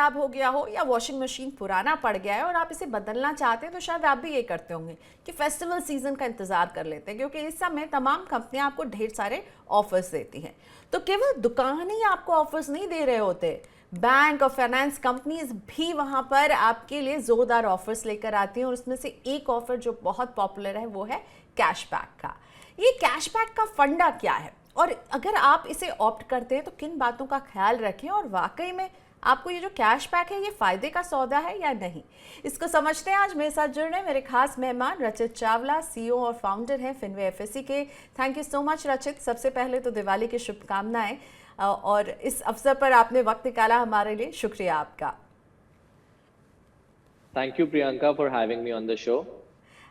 खराब हो गया हो या वॉशिंग मशीन पुराना पड़ गया है और आप इसे बदलना चाहते हैं, तो शायद आप भी ये करते होंगे कि फेस्टिवल सीजन का इंतजार कर लेते हैं, क्योंकि इस समय तमाम कंपनियां आपको ढेर सारे ऑफर्स देती हैं। तो केवल दुकान ही आपको ऑफर्स नहीं दे रहे होते, बैंक और फाइनेंस कंपनीज भी वहां पर आपके लिए जोरदार ऑफर्स लेकर आती हैं। और उसमें से एक ऑफर जो बहुत पॉपुलर है वो है कैशबैक का। ये कैशबैक का फंडा क्या है और अगर आप इसे ऑप्ट करते हैं तो किन बातों का ख्याल रखें, और वाकई में आपको ये जो कैशबैक है ये फायदे का सौदा है या नहीं, इसको समझते हैं। आज मेरे साथ जुड़ रहे मेरे खास मेहमान रचित चावला, सीईओ और फाउंडर हैं फिनवे एफएससी के। थैंक यू सो मच रचित। सबसे पहले तो दिवाली की शुभकामनाएं, और इस अवसर पर आपने वक्त निकाला हमारे लिए, शुक्रिया आपका। Thank you Priyanka for having me on the show.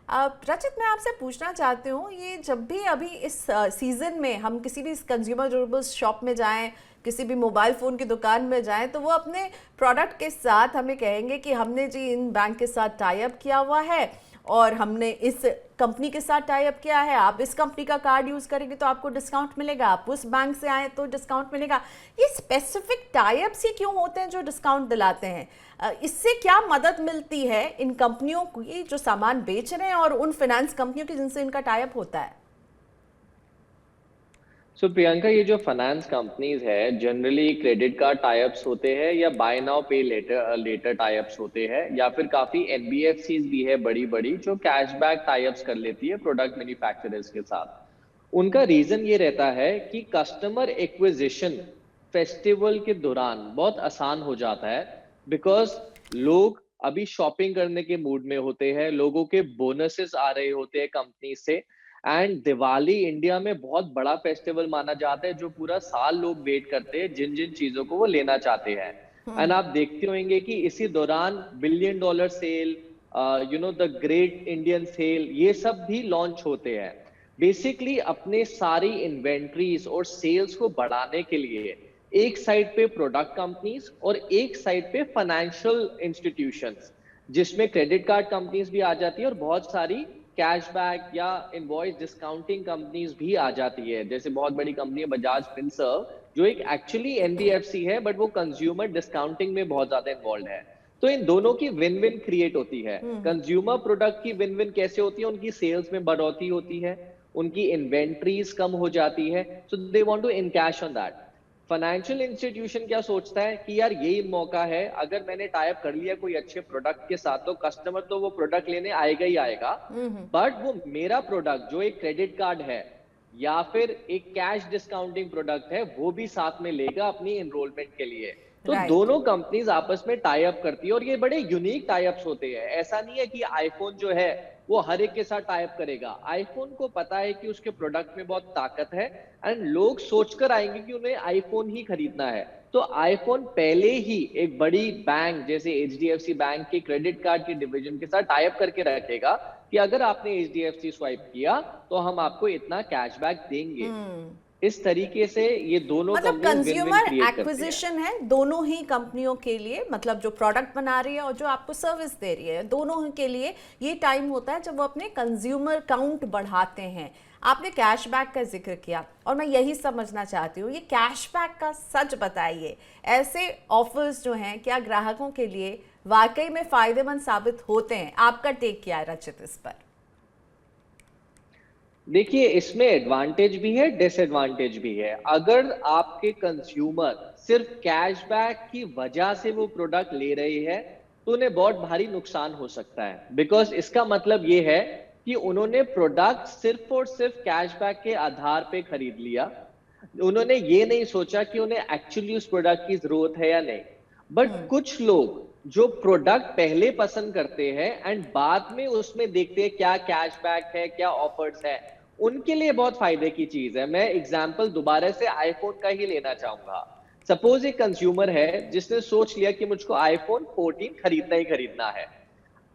रचित, मैं आपसे पूछना चाहती हूँ, ये जब भी अभी इस सीज़न में हम किसी भी कंज्यूमर ड्यूरेबल्स शॉप में जाएं, किसी भी मोबाइल फ़ोन की दुकान में जाएं, तो वो अपने प्रोडक्ट के साथ हमें कहेंगे कि हमने जी इन बैंक के साथ टाई अप किया हुआ है और हमने इस कंपनी के साथ टाई अप किया है, आप इस कंपनी का कार्ड यूज़ करेंगे तो आपको डिस्काउंट मिलेगा, आप उस बैंक से आए तो डिस्काउंट मिलेगा। ये स्पेसिफिक टाई अप्स ही क्यों होते हैं जो डिस्काउंट दिलाते हैं? इससे क्या मदद मिलती है इन कंपनियों को ये जो सामान बेच रहे हैं और उन फाइनेंस कंपनियों की जिनसे इनका टाई अप होता है? सो प्रियंका, ये जो फाइनेंस कंपनीज है generally credit card tie ups होते हैं या बाय नाउ पे लेटर लेटर टाई अप्स होते हैं, या फिर काफी एनबीएफसीज भी है बड़ी बड़ी जो कैशबैक टाई अप्स कर लेती है प्रोडक्ट मैन्युफैक्चरर्स के साथ। उनका रीजन ये रहता है कि कस्टमर एक्विजिशन फेस्टिवल के दौरान बहुत आसान हो जाता है, बिकॉज लोग अभी शॉपिंग करने के मूड में होते हैं, लोगों के बोनसेस आ रहे होते हैं कंपनी से। एंड दिवाली इंडिया में बहुत बड़ा फेस्टिवल माना जाता है जो पूरा साल लोग वेट करते हैं जिन जिन चीजों को वो लेना चाहते हैं। एंड आप देखते होंगे कि इसी दौरान billion dollar sale, the great Indian sale, ये सब भी लॉन्च होते हैं। बेसिकली अपने सारी इन्वेंट्रीज और सेल्स को बढ़ाने के लिए एक साइड पे प्रोडक्ट कंपनीज और एक साइड पे फाइनेंशियल इंस्टीट्यूशंस, जिसमें क्रेडिट कार्ड कंपनीज भी आ जाती है और बहुत सारी कैशबैक या इनवॉइस डिस्काउंटिंग कंपनीज भी आ जाती है। जैसे बहुत बड़ी कंपनी है बजाज फिनसर्व, जो एक एक्चुअली एनबीएफसी है बट वो कंज्यूमर डिस्काउंटिंग में बहुत ज्यादा इन्वॉल्व है। तो इन दोनों की विन विन क्रिएट होती है। कंज्यूमर प्रोडक्ट की विन विन कैसे होती है? उनकी सेल्स में बढ़ोतरी होती है, उनकी इन्वेंट्रीज कम हो जाती है, so they want to encash on that. Financial institution क्या सोचता है कि यार यही मौका है, अगर मैंने टाई अप कर लिया कोई अच्छे प्रोडक्ट के साथ तो कस्टमर तो वो प्रोडक्ट लेने आएगा ही आएगा, बट वो मेरा प्रोडक्ट जो एक क्रेडिट कार्ड है या फिर एक कैश डिस्काउंटिंग प्रोडक्ट है वो भी साथ में लेगा अपनी एनरोलमेंट के लिए। तो राइट। दोनों कंपनीज आपस में टाई अप करती है और ये बड़े यूनिक टाई अप्स होते हैं। ऐसा नहीं है कि आईफोन जो है वो हर एक के साथ टाई अप करेगा। आईफोन को पता है कि उसके प्रोडक्ट में बहुत ताकत है एंड लोग सोचकर आएंगे कि उन्हें आईफोन ही खरीदना है। तो आईफोन पहले ही एक बड़ी बैंक जैसे एचडीएफसी बैंक के क्रेडिट कार्ड के डिवीजन के साथ टाई अप करके रखेगा कि अगर आपने एचडीएफसी स्वाइप किया तो हम आपको इतना कैशबैक देंगे। इस तरीके से ये दोनों मतलब companies win win consumer create करती है। एक्विजिशन है दोनों ही कंपनियों के लिए, मतलब जो प्रोडक्ट बना रही है और जो आपको सर्विस दे रही है, दोनों के लिए ये टाइम होता है जब वो अपने कंज्यूमर काउंट बढ़ाते हैं। आपने कैशबैक का जिक्र किया और मैं यही समझना चाहती हूँ, ये कैशबैक का सच बताइए, ऐसे ऑफर्स जो हैं क्या ग्राहकों के लिए वाकई में फायदेमंद साबित होते हैं? आपका टेक क्या है रचित इस पर? देखिए, इसमें एडवांटेज भी है, डिसएडवांटेज भी है। अगर आपके कंज्यूमर सिर्फ कैशबैक की वजह से वो प्रोडक्ट ले रहे हैं तो उन्हें बहुत भारी नुकसान हो सकता है, बिकॉज इसका मतलब ये है कि उन्होंने प्रोडक्ट सिर्फ और सिर्फ कैशबैक के आधार पे खरीद लिया। उन्होंने ये नहीं सोचा कि उन्हें एक्चुअली उस प्रोडक्ट की जरूरत है या नहीं। बट कुछ लोग जो प्रोडक्ट पहले पसंद करते हैं एंड बाद में उसमें देखते हैं क्या कैशबैक है, क्या ऑफर्स है, उनके लिए बहुत फायदे की चीज है। मैं एग्जांपल दोबारा से आईफोन का ही लेना चाहूंगा। सपोज एक कंज्यूमर है जिसने सोच लिया कि मुझको आईफोन 14 खरीदना ही खरीदना है।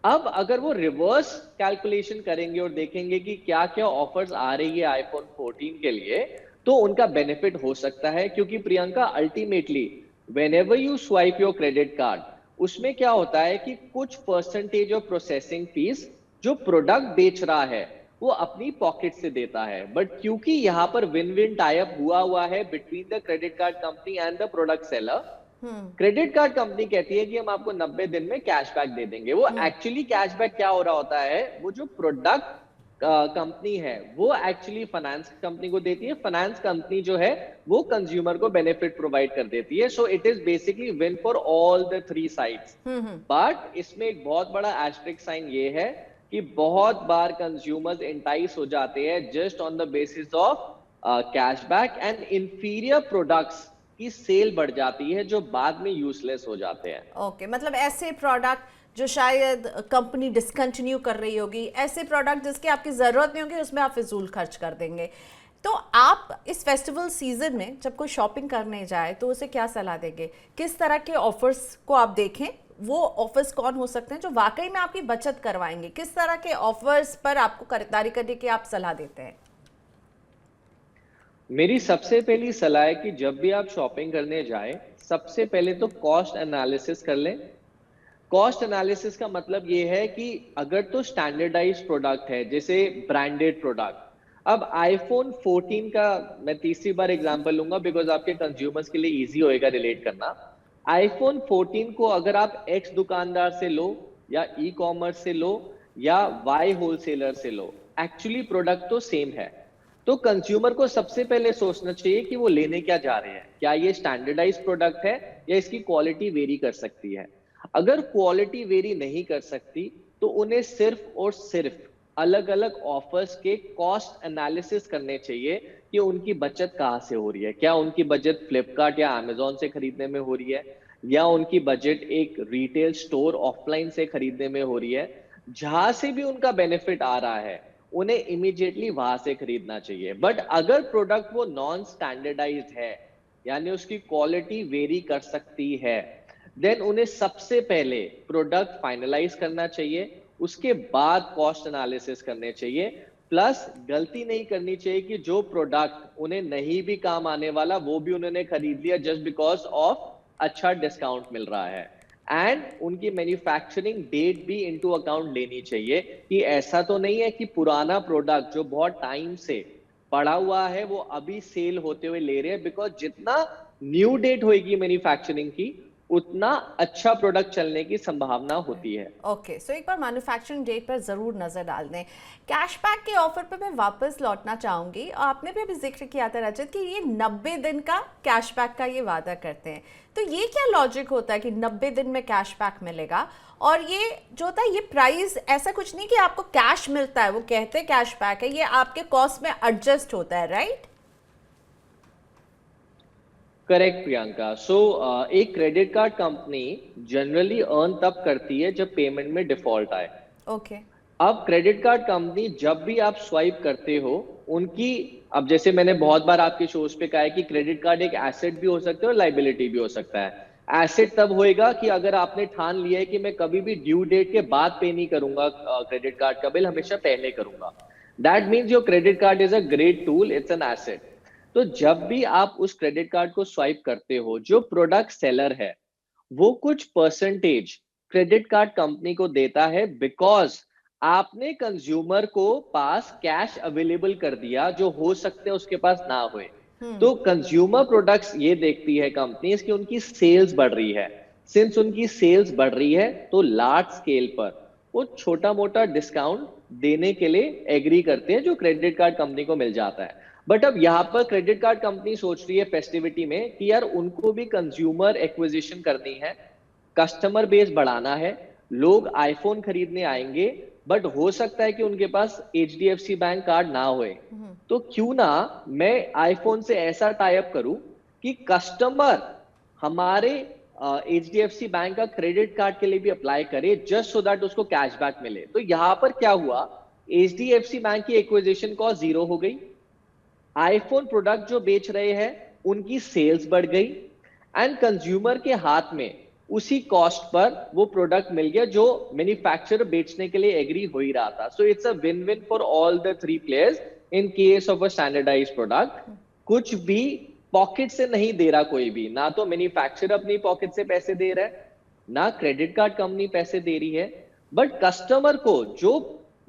अब अगर वो रिवर्स कैलकुलेशन करेंगे और देखेंगे कि क्या क्या ऑफर्स आ रही है आईफोन 14 के लिए, तो उनका बेनिफिट हो सकता है। क्योंकि Priyanka, ultimately whenever you swipe your credit card, उसमें क्या होता है कि कुछ परसेंटेज ऑफ प्रोसेसिंग फीस जो प्रोडक्ट बेच रहा है वो अपनी पॉकेट से देता है। बट क्योंकि यहाँ पर विन विन टाई अप हुआ है between the credit card company and the product seller, credit card company कहती है कि हम आपको 90 दिन में कैशबैक दे देंगे। वो एक्चुअली कैशबैक क्या हो रहा होता है, वो जो प्रोडक्ट कंपनी है वो एक्चुअली फाइनेंस कंपनी को देती है, फाइनेंस कंपनी जो है वो कंज्यूमर को बेनिफिट प्रोवाइड कर देती है। So it is basically win for all the three sides. But इसमें एक बहुत बड़ा एस्टेरिस्क साइन ये है कि बहुत बार कंज्यूमर्स इंटाइस हो जाते हैं just on the basis of cashback and inferior products की सेल बढ़ जाती है जो बाद में यूजलेस हो जाते हैं। ओके, मतलब ऐसे प्रोडक्ट जो शायद कंपनी डिसकंटिन्यू कर रही होगी, ऐसे प्रोडक्ट जिसकी आपकी ज़रूरत नहीं होगी, उसमें आप फिजूल खर्च कर देंगे। तो आप इस फेस्टिवल सीजन में जब कोई शॉपिंग करने जाए तो उसे क्या सलाह देंगे? किस तरह के ऑफर्स को आप देखें? वो ऑफर्स कौन हो सकते हैं जो वाकई में आपकी बचत करवाएंगे? किस तरह के ऑफर्स पर आपको खरीदारी करने की आप सलाह देते हैं? मेरी सबसे पहली सलाह है कि जब भी आप शॉपिंग करने जाएं, सबसे पहले तो कॉस्ट एनालिसिस कर लें। कॉस्ट एनालिसिस का मतलब ये है कि अगर तो स्टैंडर्डाइज्ड प्रोडक्ट है, जैसे ब्रांडेड प्रोडक्ट। अब आईफोन 14 का मैं तीसरी बार एग्जांपल लूंगा बिकॉज आपके कंज्यूमर्स के लिए इजी होएगा रिलेट करना। आईफोन 14 को अगर आप एक्स दुकानदार से लो या ई कॉमर्स से लो या वाई होलसेलर से लो, एक्चुअली प्रोडक्ट तो सेम है। तो कंज्यूमर को सबसे पहले सोचना चाहिए कि वो लेने क्या जा रहे हैं, क्या ये स्टैंडर्डाइज्ड प्रोडक्ट है या इसकी क्वालिटी वेरी कर सकती है। अगर क्वालिटी वेरी नहीं कर सकती तो उन्हें सिर्फ और सिर्फ अलग अलग ऑफर्स के कॉस्ट एनालिसिस करने चाहिए कि उनकी बचत कहाँ से हो रही है। क्या उनकी बचत फ्लिपकार्ट या अमेजोन से खरीदने में हो रही है, या उनकी बजट एक रिटेल स्टोर ऑफलाइन से खरीदने में हो रही है। जहां से भी उनका बेनिफिट आ रहा है उन्हें इमीडिएटली वहां से खरीदना चाहिए। बट अगर प्रोडक्ट वो नॉन स्टैंडर्डाइज्ड है, यानी उसकी क्वालिटी वेरी कर सकती है, देन उन्हें सबसे पहले प्रोडक्ट फाइनलाइज करना चाहिए, उसके बाद कॉस्ट एनालिसिस करने चाहिए। प्लस गलती नहीं करनी चाहिए कि जो प्रोडक्ट उन्हें नहीं भी काम आने वाला वो भी उन्होंने खरीद लिया जस्ट बिकॉज ऑफ अच्छा डिस्काउंट मिल रहा है। एंड उनकी मैन्युफैक्चरिंग डेट भी इनटू अकाउंट लेनी चाहिए कि ऐसा तो नहीं है कि पुराना प्रोडक्ट जो बहुत टाइम से पड़ा हुआ है वो अभी सेल होते हुए ले रहे हैं। बिकॉज जितना न्यू डेट होगी मैन्युफैक्चरिंग की उतना अच्छा प्रोडक्ट चलने की संभावना होती है। ओके, सो एक बार मैन्युफैक्चरिंग डेट पर ज़रूर नज़र डाल दें। कैशबैक के ऑफर पर मैं वापस लौटना चाहूँगी। आपने भी अभी जिक्र किया था रजत कि ये 90 दिन का कैशबैक का ये वादा करते हैं, तो ये क्या लॉजिक होता है कि 90 दिन में कैशबैक मिलेगा? और ये जो होता है ये प्राइस ऐसा कुछ नहीं कि आपको कैश मिलता है, वो कहते हैं कैशबैक है, ये आपके कॉस्ट में एडजस्ट होता है, राइट? करेक्ट प्रियंका। सो एक credit card company generally earn तब करती है जब पेमेंट में डिफॉल्ट आए। ओके। अब क्रेडिट कार्ड कंपनी जब भी आप स्वाइप करते हो उनकी, अब जैसे मैंने बहुत बार आपके शोज पे कहा है कि क्रेडिट कार्ड एक एसेट भी हो सकता है और लाइबिलिटी भी हो सकता है। एसेट तब होएगा कि अगर आपने ठान लिया है कि मैं कभी भी ड्यू डेट के बाद पे नहीं करूंगा क्रेडिट कार्ड का बिल, हमेशा पहले करूंगा। That means your credit card is a great tool, it's an asset. तो जब भी आप उस क्रेडिट कार्ड को स्वाइप करते हो, जो प्रोडक्ट सेलर है वो कुछ परसेंटेज क्रेडिट कार्ड कंपनी को देता है बिकॉज आपने कंज्यूमर को पास कैश अवेलेबल कर दिया जो हो सकते हैं उसके पास ना होए। तो कंज्यूमर प्रोडक्ट्स ये देखती है कंपनी कि उनकी सेल्स बढ़ रही है। सिंस उनकी सेल्स बढ़ रही है तो लार्ज स्केल पर वो छोटा मोटा डिस्काउंट देने के लिए एग्री करते हैं जो क्रेडिट कार्ड कंपनी को मिल जाता है। बट अब यहाँ पर क्रेडिट कार्ड कंपनी सोच रही है फेस्टिविटी में कि यार उनको भी कंज्यूमर एक्विजिशन करनी है, कस्टमर बेस बढ़ाना है, लोग आईफोन खरीदने आएंगे बट हो सकता है कि उनके पास एचडीएफसी बैंक कार्ड ना होए। तो क्यों ना मैं आईफोन से ऐसा टाई अप करूं कि कस्टमर हमारे एचडीएफसी बैंक का क्रेडिट कार्ड के लिए भी अप्लाई करे जस्ट सो दैट उसको कैशबैक मिले। तो यहां पर क्या हुआ, एचडीएफसी बैंक की एक्विजिशन कॉस्ट 0 हो गई, आईफोन प्रोडक्ट जो बेच रहे हैं उनकी सेल्स बढ़ गई एंड कंज्यूमर के हाथ में उसी कॉस्ट पर वो प्रोडक्ट मिल गया जो मैन्युफैक्चरर बेचने के लिए एग्री हो ही रहा था। So it's a win win for all the three players in case of a standardised product. कुछ भी पॉकेट से नहीं दे रहा कोई भी, ना तो मैन्युफैक्चरर अपनी पॉकेट से पैसे दे रहा है ना क्रेडिट कार्ड कंपनी पैसे दे रही है, बट कस्टमर को जो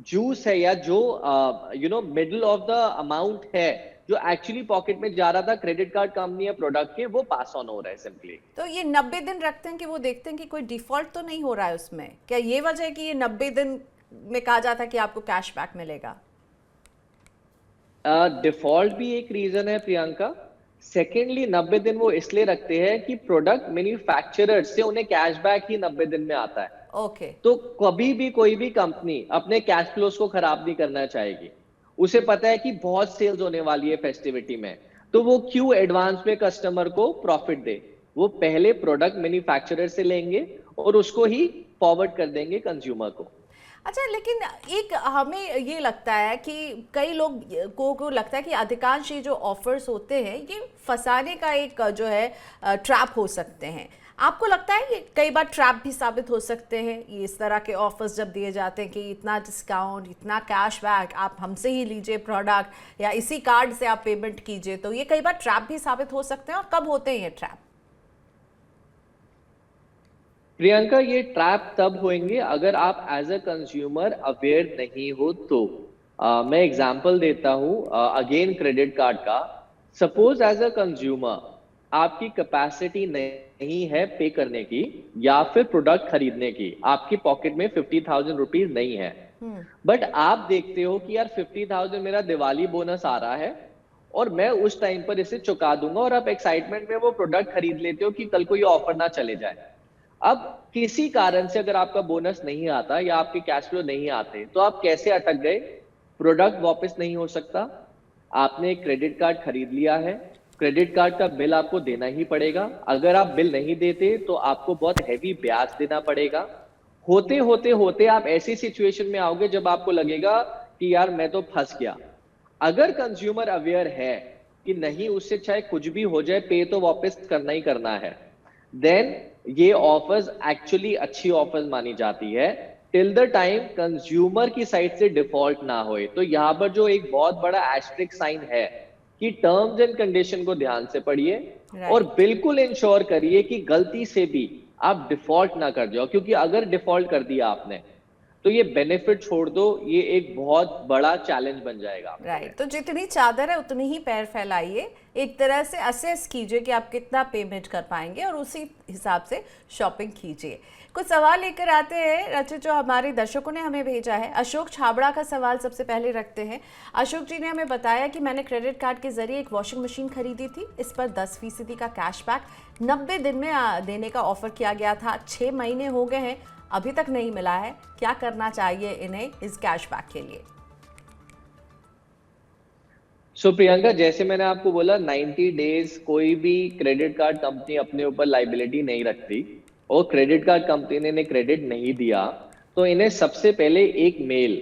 जूस है या जो मिडल ऑफ द अमाउंट है जो एक्चुअली पॉकेट में जा रहा था क्रेडिट कार्ड कंपनी या प्रोडक्ट के, वो पास ऑन हो रहा है सिंपली। तो ये 90 दिन रखते हैं कि वो देखते हैं कि कोई डिफॉल्ट तो नहीं हो रहा है उसमें, क्या ये वजह है कि ये 90 दिन में कहा जाता है कि आपको कैशबैक मिलेगा? डिफॉल्ट भी एक रीजन है प्रियंका। सेकेंडली 90 दिन वो इसलिए रखते हैं कि प्रोडक्ट मैन्युफैक्चरर से उन्हें कैशबैक ही 90 दिन में आता है। ओके। तो कभी भी कोई भी कंपनी अपने कैश फ्लोस को खराब नहीं करना चाहेगी। उसे पता है कि बहुत सेल्स होने वाली है फेस्टिविटी में, तो वो क्यों एडवांस में कस्टमर को प्रॉफिट दे। वो पहले प्रोडक्ट मैन्युफैक्चरर से लेंगे और उसको ही फॉरवर्ड कर देंगे कंज्यूमर को। अच्छा, लेकिन एक हमें ये लगता है कि कई लोग को लगता है कि अधिकांश ये जो ऑफर्स होते हैं ये फंसाने का एक जो है ट्रैप हो सकते हैं। आपको लगता है ये कई बार ट्रैप भी साबित हो सकते हैं, ये इस तरह के ऑफर्स जब दिए जाते हैं कि इतना डिस्काउंट, इतना कैशबैक, आप हमसे ही लीजिए प्रोडक्ट या इसी कार्ड से आप पेमेंट कीजिए, तो ये कई बार ट्रैप भी साबित हो सकते हैं, और कब होते हैं ये ट्रैप? प्रियंका, ये ट्रैप तब होंगे अगर आप एज अ कंज्यूमर अवेयर नहीं हो तो। मैं एग्जांपल देता हूं अगेन क्रेडिट कार्ड का। सपोज एज अ कंज्यूमर आपकी कैपेसिटी नहीं है पे करने की या फिर प्रोडक्ट खरीदने की, आपकी पॉकेट में 50,000 रुपीज नहीं है, बट आप देखते हो कि यार 50,000 मेरा दिवाली बोनस आ रहा है और मैं उस टाइम पर इसे चुका दूंगा, और आप एक्साइटमेंट में वो प्रोडक्ट खरीद लेते हो कि कल को ये ऑफर ना चले जाए। अब किसी कारण से अगर आपका बोनस नहीं आता या आपके कैश फ्लो नहीं आते, तो आप कैसे अटक गए? प्रोडक्ट वापस नहीं हो सकता, आपने एक क्रेडिट कार्ड खरीद लिया है, क्रेडिट कार्ड का बिल आपको देना ही पड़ेगा। अगर आप बिल नहीं देते तो आपको बहुत हैवी ब्याज देना पड़ेगा। होते होते होते आप ऐसी सिचुएशन में आओगे जब आपको लगेगा कि यार मैं तो फंस गया। अगर कंज्यूमर अवेयर है कि नहीं, उससे चाहे कुछ भी हो जाए पे तो वापस करना ही करना है, देन ये ऑफर्स एक्चुअली अच्छी ऑफर्स मानी जाती है टिल द टाइम कंज्यूमर की साइड से डिफॉल्ट ना होए। तो यहां पर जो एक बहुत बड़ा एस्टेरिक साइन है कि टर्म्स एंड कंडीशन को ध्यान से पढ़िए और राइट। बिल्कुल इंश्योर करिए कि गलती से भी आप डिफॉल्ट ना कर जाओ, क्योंकि अगर डिफॉल्ट कर दिया आपने तो ये बेनिफिट छोड़ दो, ये एक बहुत बड़ा चैलेंज बन जाएगा आपके लिए। राइट, तो जितनी चादर है उतनी ही पैर फैलाइए, एक तरह से असेस कीजिए कि आप कितना पेमेंट कर पाएंगे और उसी हिसाब से शॉपिंग कीजिए। कुछ सवाल लेकर आते हैं रचित, जो हमारे दर्शकों ने हमें भेजा है। अशोक छाबड़ा का सवाल सबसे पहले रखते हैं। अशोक जी ने हमें बताया कि मैंने क्रेडिट कार्ड के जरिए एक वॉशिंग मशीन खरीदी थी, इस पर 10% का कैशबैक 90 दिन में देने का ऑफर किया गया था। 6 महीने हो गए हैं, अभी तक नहीं मिला है, क्या करना चाहिए इन्हें इस कैशबैक के लिए? सो प्रियंका, जैसे मैंने आपको बोला 90 डेज कोई भी क्रेडिट कार्ड कंपनी अपने ऊपर लाइबिलिटी नहीं रखती, और क्रेडिट कार्ड कंपनी ने इन्हें क्रेडिट नहीं दिया तो इन्हें सबसे पहले एक मेल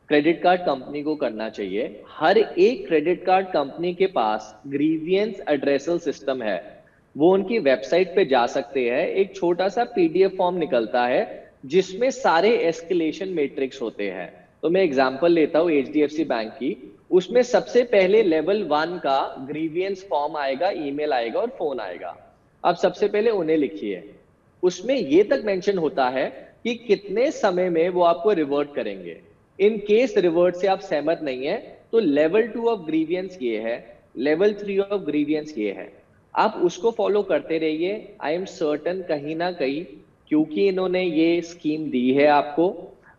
क्रेडिट कार्ड कंपनी को करना चाहिए। हर एक क्रेडिट कार्ड कंपनी के पास ग्रीवियंस एड्रेसल सिस्टम है, वो उनकी वेबसाइट पे जा सकते हैं। एक छोटा सा पीडीएफ फॉर्म निकलता है जिसमें सारे एस्केलेशन मैट्रिक्स होते हैं। तो मैं एग्जांपल लेता हूँ एचडीएफसी बैंक की, उसमें सबसे पहले लेवल 1 का ग्रीवियंस फॉर्म आएगा, ईमेल आएगा और फोन आएगा। आप सबसे पहले उन्हें लिखिए। उसमें ये तक मेंशन होता है कि कितने समय में वो आपको रिवर्ट करेंगे। इन केस रिवर्ट से आप सहमत नहीं है तो लेवल 2 ऑफ ग्रीवियंस ये है, लेवल 3 ऑफ ग्रीवियंस ये है। आप उसको फॉलो करते रहिए। आई एम सर्टन कहीं ना कहीं, क्योंकि इन्होंने ये स्कीम दी है आपको,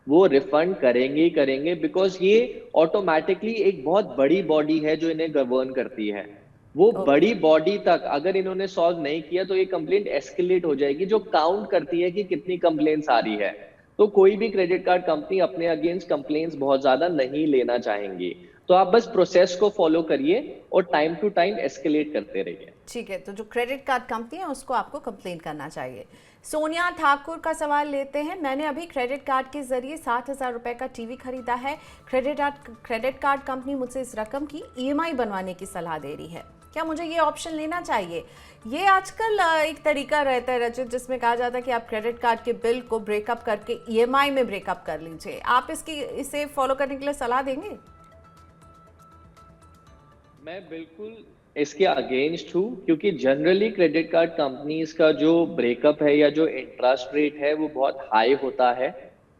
वो रिफंड करेंगे ही करेंगे, बिकॉज ये ऑटोमेटिकली एक बहुत बड़ी बॉडी है जो इन्हें गवर्न करती है। वो ओके। बड़ी बॉडी तक अगर इन्होंने सॉल्व नहीं किया तो ये कंप्लेंट एस्केलेट हो जाएगी, जो काउंट करती है कि कितनी कंप्लेंट्स आ रही है। तो कोई भी क्रेडिट कार्ड कंपनी अपने अगेंस्ट कंप्लेंट्स बहुत ज्यादा नहीं लेना चाहेंगी। तो आप बस प्रोसेस को फॉलो करिए और टाइम टू टाइम एस्केलेट करते रहिए। ठीक है, तो जो क्रेडिट कार्ड कंपनी है उसको आपको कंप्लेन करना चाहिए। सोनिया ठाकुर का सवाल लेते हैं। मैंने अभी क्रेडिट कार्ड के जरिए 60,000 रुपए का टीवी खरीदा है। क्रेडिट कार्ड कंपनी मुझसे इस रकम की ईएमआई बनवाने की सलाह दे रही है, क्या मुझे ये ऑप्शन लेना चाहिए? ये आजकल एक तरीका रहता है रचित, जिसमें कहा जाता है कि आप क्रेडिट कार्ड के बिल को ब्रेकअप करके ईएमआई में ब्रेकअप कर लीजिए। आप इसे फॉलो करने के लिए सलाह देंगे? मैं बिल्कुल इसके अगेंस्ट हूँ, क्योंकि जनरली क्रेडिट कार्ड कंपनीज का जो ब्रेकअप है या जो इंटरेस्ट रेट है वो बहुत हाई होता है।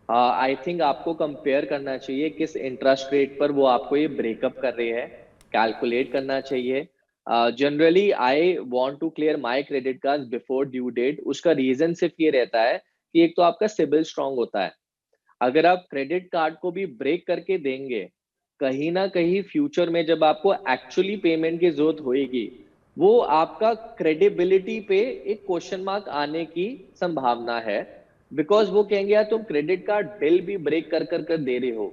आई थिंक आपको कंपेयर करना चाहिए किस इंटरेस्ट रेट पर वो आपको ये ब्रेकअप कर रहे हैं। कैलकुलेट करना चाहिए। Generally I want to clear my credit card before due date. उसका रीजन सिर्फ ये रहता है कि एक तो आपका सिबिल स्ट्रांग होता है। अगर आप क्रेडिट कार्ड को भी ब्रेक करके देंगे, कहीं ना कहीं फ्यूचर में जब आपको एक्चुअली पेमेंट की जरूरत होएगी, वो आपका क्रेडिबिलिटी पे एक क्वेश्चन मार्क आने की संभावना है। बिकॉज वो कहेंगे यार तुम क्रेडिट कार्ड बिल भी ब्रेक कर दे रहे हो,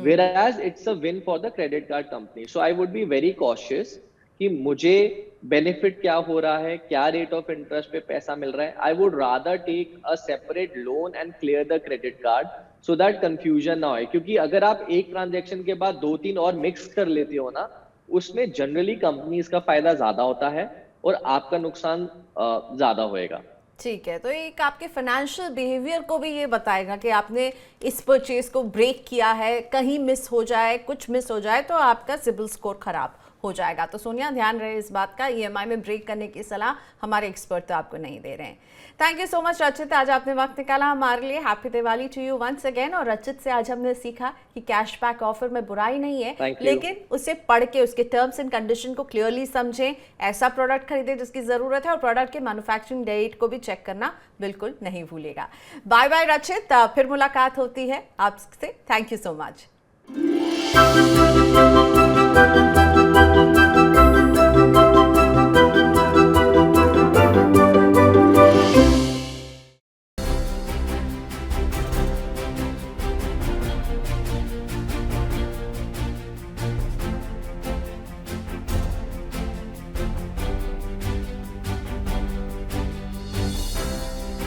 whereas it's a win for the credit card company. So I would be very cautious कि मुझे बेनिफिट क्या हो रहा है, क्या रेट ऑफ इंटरेस्ट पे पैसा मिल रहा है। I would rather take a separate loan and clear the credit card so that confusion ना हो। क्योंकि अगर आप एक ट्रांजेक्शन के बाद 2-3 और मिक्स कर लेते हो ना, उसमें जनरली कंपनीज का फायदा ज्यादा होता है और आपका नुकसान ज्यादा होएगा। ठीक है, तो एक आपके फाइनेंशियल बिहेवियर को भी ये बताएगा कि आपने इस परचेज को ब्रेक किया है, कहीं मिस हो जाए, कुछ मिस हो जाए तो आपका सिबिल स्कोर खराब हो जाएगा। तो सोनिया, ध्यान रहे इस बात का, ईएमआई में ब्रेक करने की सलाह हमारे एक्सपर्ट तो आपको नहीं दे रहे हैं। थैंक यू सो मच रचित, आज आपने वक्त निकाला हमारे लिए। Happy Diwali to you once again. और रचित से आज हमने सीखा कि कैशबैक ऑफर में बुराई नहीं है, लेकिन उसे पढ़ के उसके टर्म्स एंड कंडीशन को क्लियरली समझें, ऐसा प्रोडक्ट खरीदे जिसकी जरूरत है, और प्रोडक्ट के मैन्युफैक्चरिंग डेट को भी चेक करना बिल्कुल नहीं भूलेगा। बाय बाय रचित, फिर मुलाकात होती है आपसे। Thank you so much.